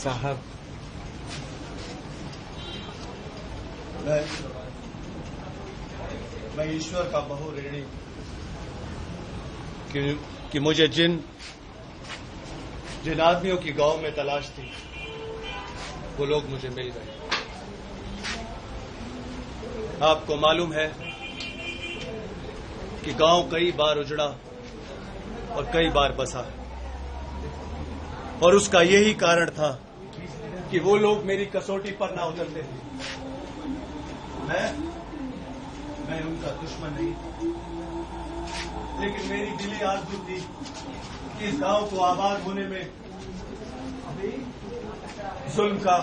साहब, मैं ईश्वर का बहु ऋणी कि मुझे जिन आदमियों की गांव में तलाश थी वो लोग मुझे मिल गए। आपको मालूम है कि गांव कई बार उजड़ा और कई बार बसा, और उसका यही कारण था कि वो लोग मेरी कसौटी पर ना उतरते थे। मैं उनका दुश्मन नहीं, लेकिन मेरी दिली आरज़ू थी कि इस गांव को आबाद होने में जुल्म का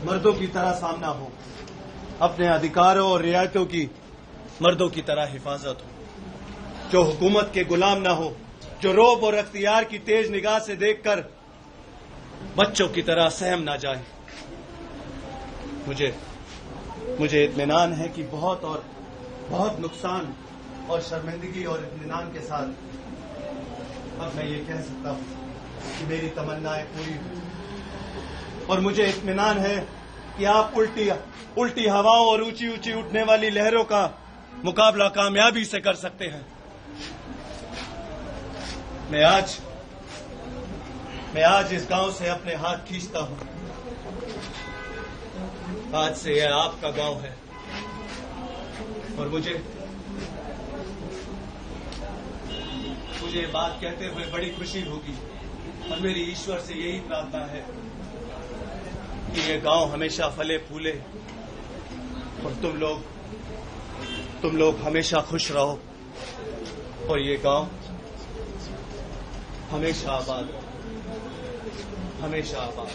मर्दों की तरह सामना हो, अपने अधिकारों और रियायतों की मर्दों की तरह हिफाजत हो, जो हुकूमत के गुलाम ना हो, जो रौब और अख्तियार की तेज निगाह से देखकर बच्चों की तरह सहम ना जाए। मुझे इत्मीनान है कि बहुत नुकसान और शर्मिंदगी और इत्मीनान के साथ अब मैं ये कह सकता हूं कि मेरी तमन्नाएं पूरी हुई, और मुझे इत्मीनान है कि आप उल्टी हवाओं और ऊंची ऊंची उठने वाली लहरों का मुकाबला कामयाबी से कर सकते हैं। मैं आज इस गांव से अपने हाथ खींचता हूं। आज से यह आपका गांव है, और मुझे ये बात कहते हुए बड़ी खुशी होगी, और मेरी ईश्वर से यही प्रार्थना है कि ये गांव हमेशा फले फूले और तुम लोग हमेशा खुश रहो, और ये गांव हमेशा आबाद रहो, हमेशा आबाद।